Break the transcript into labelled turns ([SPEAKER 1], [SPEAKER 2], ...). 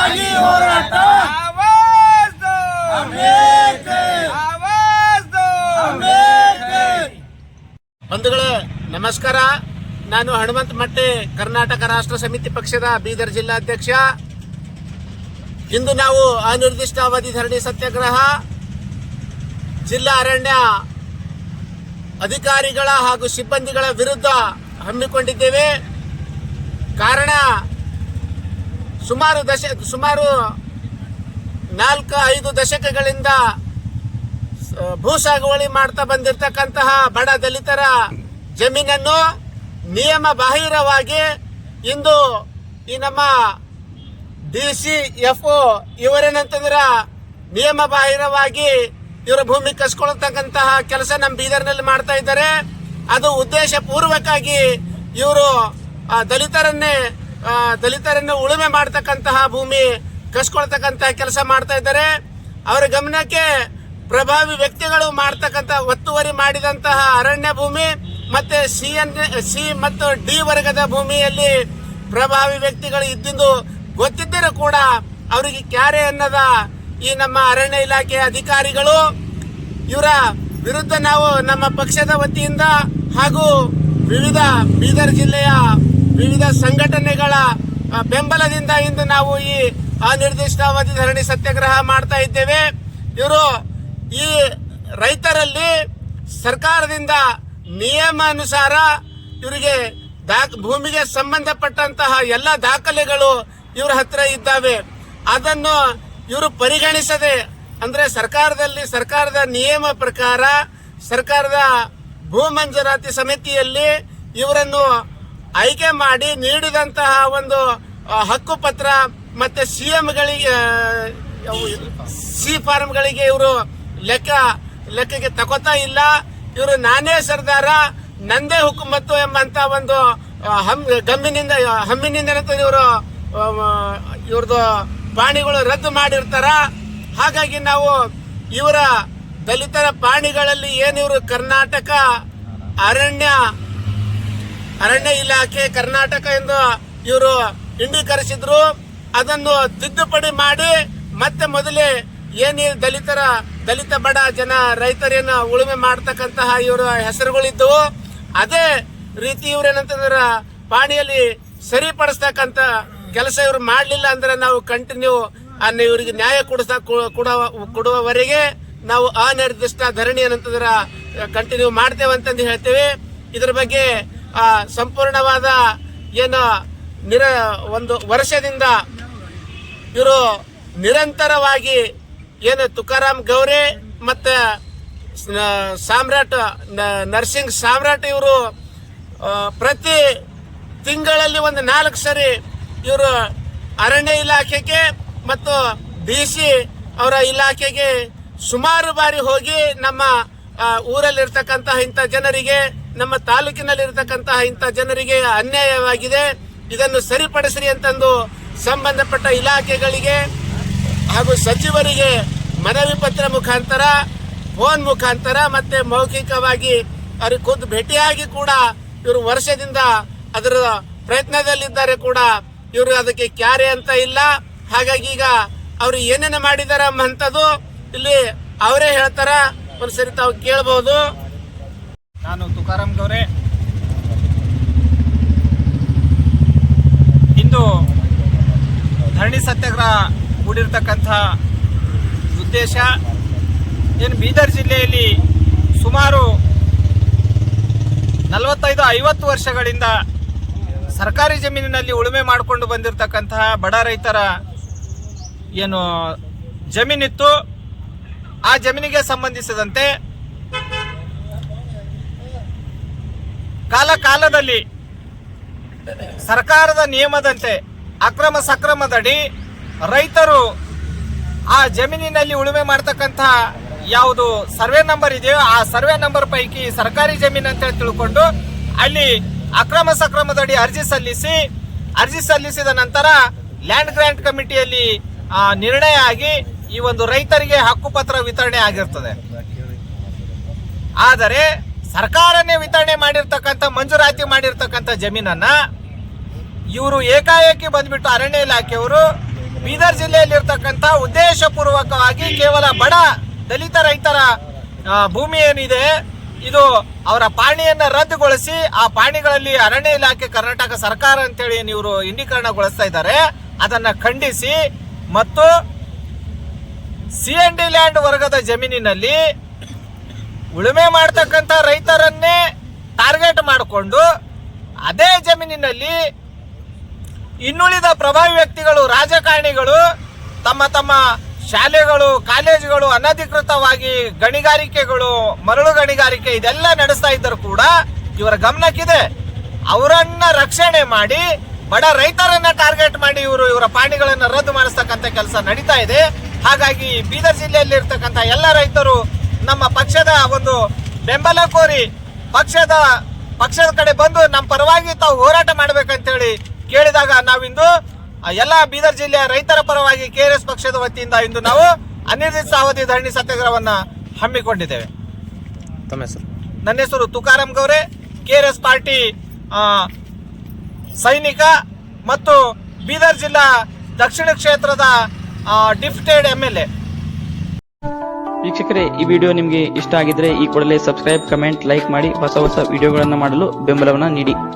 [SPEAKER 1] ಹಕ್ಕಿಗಾಗಿ ಹೋರಾಟ.
[SPEAKER 2] ಆವಾಜ್ ದೋ
[SPEAKER 1] ಅಂಬೇಡ್ಕರ್.
[SPEAKER 2] ಆವಾಜ್ ದೋ
[SPEAKER 1] ಅಂಬೇಡ್ಕರ್.
[SPEAKER 3] ಬಂಧುಗಳೇ ನಮಸ್ಕಾರ. ನಾನು ಹನುಮಂತ ಮಟ್ಟೆ, ಕರ್ನಾಟಕ ರಾಷ್ಟ್ರ ಸಮಿತಿ ಪಕ್ಷದ ಬೀದರ್ ಜಿಲ್ಲಾಧ್ಯಕ್ಷ. ಇಂದು ನಾವು ಅನಿರ್ದಿಷ್ಟಾವಧಿ ಧರಣಿ ಸತ್ಯಾಗ್ರಹ ಜಿಲ್ಲಾ ಅರಣ್ಯ ಅಧಿಕಾರಿಗಳ ಹಾಗೂ ಸಿಬ್ಬಂದಿಗಳ ವಿರುದ್ಧ ಹಮ್ಮಿಕೊಂಡಿದ್ದೇವೆ. ಕಾರಣ ಸುಮಾರು 4-5 ದಶಕಗಳಿಂದ ಭೂ ಸಾಗುವಳಿ ಮಾಡ್ತಾ ಬಂದಿರತಕ್ಕಂತಹ ಬಡ ದಲಿತರ ಜಮೀನನ್ನು ನಿಯಮ ಬಾಹಿರವಾಗಿ ಇಂದು ಈ ನಮ್ಮ DCFO ಇವರೇನಂತಂದ್ರ ನಿಯಮ ಬಾಹಿರವಾಗಿ ಇವರ ಭೂಮಿ ಕಸ್ಕೊಳ್ತಕ್ಕಂತಹ ಕೆಲಸ ನಮ್ಮ ಬೀದರ್ನಲ್ಲಿ ಮಾಡ್ತಾ ಇದ್ದಾರೆ. ಅದು ಉದ್ದೇಶ ಪೂರ್ವಕವಾಗಿ ಇವರು ದಲಿತರನ್ನು ಉಳುಮೆ ಮಾಡ್ತಕ್ಕಂತಹ ಭೂಮಿ ಕಸ್ಕೊಳ್ತಕ್ಕಂತಹ ಕೆಲಸ ಮಾಡ್ತಾ ಇದ್ದಾರೆ. ಅವರ ಗಮನಕ್ಕೆ ಪ್ರಭಾವಿ ವ್ಯಕ್ತಿಗಳು ಮಾಡ್ತಕ್ಕಂಥ ಒತ್ತುವರಿ ಮಾಡಿದಂತಹ ಅರಣ್ಯ ಭೂಮಿ ಮತ್ತೆ C ಮತ್ತು D ವರ್ಗದ ಭೂಮಿಯಲ್ಲಿ ಪ್ರಭಾವಿ ವ್ಯಕ್ತಿಗಳು ಇದ್ದಿದ್ದು ಗೊತ್ತಿದ್ದರೂ ಕೂಡ ಅವರಿಗೆ ಕ್ಯಾರೆ ಅನ್ನದ ಈ ನಮ್ಮ ಅರಣ್ಯ ಇಲಾಖೆ ಅಧಿಕಾರಿಗಳು ಇವರ ವಿರುದ್ಧ ನಾವು ನಮ್ಮ ಪಕ್ಷದ ವತಿಯಿಂದ ಹಾಗೂ ವಿವಿಧ ಬೀದರ್ ಜಿಲ್ಲೆಯ ವಿವಿಧ ಸಂಘಟನೆಗಳ ಬೆಂಬಲದಿಂದ ಇಂದು ನಾವು ಈ ಅನಿರ್ದಿಷ್ಟಾವಧಿ ಧರಣಿ ಸತ್ಯಾಗ್ರಹ ಮಾಡ್ತಾ ಇದ್ದೇವೆ. ಇವರು ಈ ರೈತರಲ್ಲಿ ಸರ್ಕಾರದಿಂದ ನಿಯಮಾನುಸಾರ ಇವರಿಗೆ ಭೂಮಿಗೆ ಸಂಬಂಧಪಟ್ಟಂತಹ ಎಲ್ಲ ದಾಖಲೆಗಳು ಇವರ ಹತ್ರ ಇದ್ದಾವೆ. ಅದನ್ನು ಇವರು ಪರಿಗಣಿಸದೆ, ಅಂದ್ರೆ ಸರ್ಕಾರದ ನಿಯಮ ಪ್ರಕಾರ ಸರ್ಕಾರದ ಭೂ ಮಂಜೂರಾತಿ ಸಮಿತಿಯಲ್ಲಿ ಇವರನ್ನು ಆಯ್ಕೆ ಮಾಡಿ ನೀಡಿದಂತಹ ಒಂದು ಹಕ್ಕು ಪತ್ರ ಮತ್ತೆ C ಫಾರ್ಮ್ಗಳಿಗೆ ಇವರು ಲೆಕ್ಕಕ್ಕೆ ತಗೋತಾ ಇಲ್ಲ. ಇವರು ನಾನೇ ಸರ್ದಾರ, ನಂದೇ ಹುಕುಮತ್ತು ಎಂಬಂತ ಒಂದು ಹಮ್ಮಿನಿಂದ ಇವ್ರದ್ದು ಪಾಣಿಗಳು ರದ್ದು ಮಾಡಿರ್ತಾರ. ಹಾಗಾಗಿ ನಾವು ಇವರ ದಲಿತರ ಪಾಣಿಗಳಲ್ಲಿ ಏನಿವರು ಕರ್ನಾಟಕ ಅರಣ್ಯ ಇಲಾಖೆ ಕರ್ನಾಟಕ ಎಂದು ಇವರು ಇಂಡೀಕರಿಸಿದ್ರು. ಅದನ್ನು ತಿದ್ದುಪಡಿ ಮಾಡಿ ಮತ್ತೆ ಮೊದಲೇ ಏನೇ ದಲಿತ ಬಡ ಜನ ರೈತರೇನು ಉಳುಮೆ ಮಾಡ್ತಕ್ಕಂತಹ ಇವರ ಹೆಸರುಗಳಿದ್ದವು, ಅದೇ ರೀತಿ ಇವ್ರೇನಂತಂದ್ರ ಪಾಣಿಯಲ್ಲಿ ಸರಿಪಡಿಸ್ತಕ್ಕಂತ ಕೆಲಸ ಇವರು ಮಾಡಲಿಲ್ಲ ಅಂದ್ರೆ ನಾವು ಕಂಟಿನ್ಯೂ ಇವರಿಗೆ ನ್ಯಾಯ ಕೊಡುವವರೆಗೆ ನಾವು ಅನಿರ್ದಿಷ್ಟ ಧರಣಿ ಏನಂತಂದ್ರ ಕಂಟಿನ್ಯೂ ಮಾಡ್ತೇವೆ ಅಂತಂದು ಹೇಳ್ತೇವೆ. ಇದರ ಬಗ್ಗೆ ಸಂಪೂರ್ಣವಾದ ಏನು ಒಂದು ವರ್ಷದಿಂದ ಇವರು ನಿರಂತರವಾಗಿ ಏನು ತುಕಾರಾಮ್ ಗೌರೆ ಮತ್ತೆ ನರ್ಸಿಂಗ್ ಸಾಮ್ರಾಟ್ ಇವರು ಪ್ರತಿ ತಿಂಗಳಲ್ಲಿ ಒಂದು 4 ಸರಿ ಇವರು ಅರಣ್ಯ ಇಲಾಖೆಗೆ ಮತ್ತು DC ಅವರ ಇಲಾಖೆಗೆ ಸುಮಾರು ಬಾರಿ ಹೋಗಿ ನಮ್ಮ ಊರಲ್ಲಿರ್ತಕ್ಕಂತಹ ಇಂಥ ಜನರಿಗೆ, ನಮ್ಮ ತಾಲೂಕಿನಲ್ಲಿರ್ತಕ್ಕಂತಹ ಇಂಥ ಜನರಿಗೆ ಅನ್ಯಾಯವಾಗಿದೆ, ಇದನ್ನು ಸರಿಪಡಿಸ್ರಿ ಅಂತಂದು ಸಂಬಂಧಪಟ್ಟ ಇಲಾಖೆಗಳಿಗೆ ಹಾಗೂ ಸಚಿವರಿಗೆ ಮನವಿ ಪತ್ರ ಮುಖಾಂತರ, ಫೋನ್ ಮುಖಾಂತರ ಮತ್ತೆ ಮೌಖಿಕವಾಗಿ ಅವ್ರಿಗೆ ಖುದ್ದು ಭೇಟಿಯಾಗಿ ಕೂಡ ಇವರು ವರ್ಷದಿಂದ ಅದರ ಪ್ರಯತ್ನದಲ್ಲಿದ್ದಾರೆ. ಕೂಡ ಇವರು ಅದಕ್ಕೆ ಕ್ಯಾರೆ ಅಂತ ಇಲ್ಲ. ಹಾಗಾಗಿ ಈಗ ಅವರು ಏನೇನು ಮಾಡಿದಾರ ಅಂತದ್ದು ಇಲ್ಲಿ ಅವರೇ ಹೇಳ್ತಾರ, ಒಂದ್ಸರಿ ತಾವು ಕೇಳಬಹುದು.
[SPEAKER 2] ನಾನು ತುಕಾರಾಮ್ ಗೌರೆ. ಇಂದು ಧರಣಿ ಸತ್ಯಾಗ್ರಹ ಕೂಡಿರ್ತಕ್ಕಂಥ ಉದ್ದೇಶ ಏನು, ಬೀದರ್ ಜಿಲ್ಲೆಯಲ್ಲಿ ಸುಮಾರು 45-50 ವರ್ಷಗಳಿಂದ ಸರ್ಕಾರಿ ಜಮೀನಿನಲ್ಲಿ ಉಳುಮೆ ಮಾಡಿಕೊಂಡು ಬಂದಿರತಕ್ಕಂತಹ ಬಡ ರೈತರ ಏನು ಜಮೀನಿತ್ತು, ಆ ಜಮೀನಿಗೆ ಸಂಬಂಧಿಸಿದಂತೆ ಕಾಲಕಾಲದಲ್ಲಿ ಸರ್ಕಾರದ ನಿಯಮದಂತೆ ಅಕ್ರಮ ಸಕ್ರಮದಡಿ ರೈತರು ಆ ಜಮೀನಿನಲ್ಲಿ ಉಳುಮೆ ಮಾಡ್ತಕ್ಕಂತಹ ಯಾವುದು ಸರ್ವೆ ನಂಬರ್ ಇದೆಯೋ ಆ ಸರ್ವೆ ನಂಬರ್ ಪೈಕಿ ಸರ್ಕಾರಿ ಜಮೀನು ಅಂತ ತಿಳ್ಕೊಂಡು ಅಲ್ಲಿ ಅಕ್ರಮ ಸಕ್ರಮದಡಿ ಅರ್ಜಿ ಸಲ್ಲಿಸಿದ ನಂತರ ಲ್ಯಾಂಡ್ ಗ್ರಾಂಟ್ ಕಮಿಟಿಯಲ್ಲಿ ನಿರ್ಣಯ ಆಗಿ ಈ ಒಂದು ರೈತರಿಗೆ ಹಕ್ಕುಪತ್ರ ವಿತರಣೆ ಆಗಿರ್ತದೆ. ಆದರೆ ಸರ್ಕಾರನೇ ವಿತರಣೆ ಮಾಡಿರ್ತಕ್ಕಂಥ ಮಂಜೂರಾತಿ ಮಾಡಿರ್ತಕ್ಕಂಥ ಜಮೀನನ್ನ ಇವರು ಏಕಾಏಕಿ ಬಂದ್ಬಿಟ್ಟು ಅರಣ್ಯ ಇಲಾಖೆಯವರು ಬೀದರ್ ಜಿಲ್ಲೆಯಲ್ಲಿರ್ತಕ್ಕಂಥ ಉದ್ದೇಶಪೂರ್ವಕವಾಗಿ ಕೇವಲ ಬಡ ದಲಿತ ರೈತರ ಭೂಮಿ ಏನಿದೆ ಇದು ಅವರ ಪಾಣಿಯನ್ನ ರದ್ದುಗೊಳಿಸಿ ಆ ಪಾಣಿಗಳಲ್ಲಿ ಅರಣ್ಯ ಇಲಾಖೆ ಕರ್ನಾಟಕ ಸರ್ಕಾರ ಅಂತೇಳಿ ಇವರು ಇಂಡೀಕರಣಗೊಳಿಸ್ತಾ ಇದ್ದಾರೆ. ಅದನ್ನ ಖಂಡಿಸಿ ಮತ್ತು CND ಲ್ಯಾಂಡ್ ವರ್ಗದ ಜಮೀನಿನಲ್ಲಿ ಉಳುಮೆ ಮಾಡತಕ್ಕಂಥ ರೈತರನ್ನೇ ಟಾರ್ಗೆಟ್ ಮಾಡಿಕೊಂಡು ಅದೇ ಜಮೀನಿನಲ್ಲಿ ಇನ್ನುಳಿದ ಪ್ರಭಾವಿ ವ್ಯಕ್ತಿಗಳು, ರಾಜಕಾರಣಿಗಳು ತಮ್ಮ ತಮ್ಮ ಶಾಲೆಗಳು, ಕಾಲೇಜುಗಳು ಅನಧಿಕೃತವಾಗಿ ಗಣಿಗಾರಿಕೆಗಳು, ಮರಳು ಗಣಿಗಾರಿಕೆ ಇದೆಲ್ಲ ನಡೆಸ್ತಾ ಇದ್ದರೂ ಕೂಡ ಇವರ ಗಮನಕ್ಕಿದೆ. ಅವರನ್ನ ರಕ್ಷಣೆ ಮಾಡಿ ಬಡ ರೈತರನ್ನ ಟಾರ್ಗೆಟ್ ಮಾಡಿ ಇವರ ಪಾಣಿಗಳನ್ನ ರದ್ದು ಮಾಡಿಸ್ತಕ್ಕಂಥ ಕೆಲಸ ನಡೀತಾ ಇದೆ. ಹಾಗಾಗಿ ಬೀದರ್ ಜಿಲ್ಲೆಯಲ್ಲಿ ಇರ್ತಕ್ಕಂಥ ಎಲ್ಲ ರೈತರು ನಮ್ಮ ಪಕ್ಷದ ಒಂದು ಬೆಂಬಲ ಕೋರಿ ಪಕ್ಷದ ಕಡೆ ಬಂದು ನಮ್ಮ ಪರವಾಗಿ ತಾವು ಹೋರಾಟ ಮಾಡ್ಬೇಕಂತೇಳಿ ಕೇಳಿದಾಗ ನಾವಿಂದು ಎಲ್ಲ ಬೀದರ್ ಜಿಲ್ಲೆಯ ರೈತರ ಪರವಾಗಿ KRS ಪಕ್ಷದ ವತಿಯಿಂದ ಇಂದು ನಾವು ಅನಿರ್ದಿಷ್ಟ ಅವಧಿ ಧರಣಿ ಸತ್ಯಾಗ್ರಹವನ್ನ ಹಮ್ಮಿಕೊಂಡಿದ್ದೇವೆ.
[SPEAKER 4] ತಮ್ಮ ಹೆಸರು?
[SPEAKER 2] ನನ್ನ ಹೆಸರು ತುಕಾರಾಮ್ ಗೌರೆ, KRS ಪಾರ್ಟಿ ಸೈನಿಕ ಮತ್ತು ಬೀದರ್ ಜಿಲ್ಲಾ ದಕ್ಷಿಣ ಕ್ಷೇತ್ರದ ಡಿಪ್ಯೂಟೆಡ್ MLA.
[SPEAKER 5] ವೀಕ್ಷಕರೇ, ಈ ವಿಡಿಯೋ ನಿಮಗೆ ಇಷ್ಟ ಆಗಿದ್ರೆ ಈ ಕೂಡಲೇ ಸಬ್ಸ್ಕ್ರೈಬ್, ಕಮೆಂಟ್, ಲೈಕ್ ಮಾಡಿ ಹೊಸ ವಿಡಿಯೋಗಳನ್ನು ಮಾಡಲು ಬೆಂಬಲವನ್ನು ನೀಡಿ.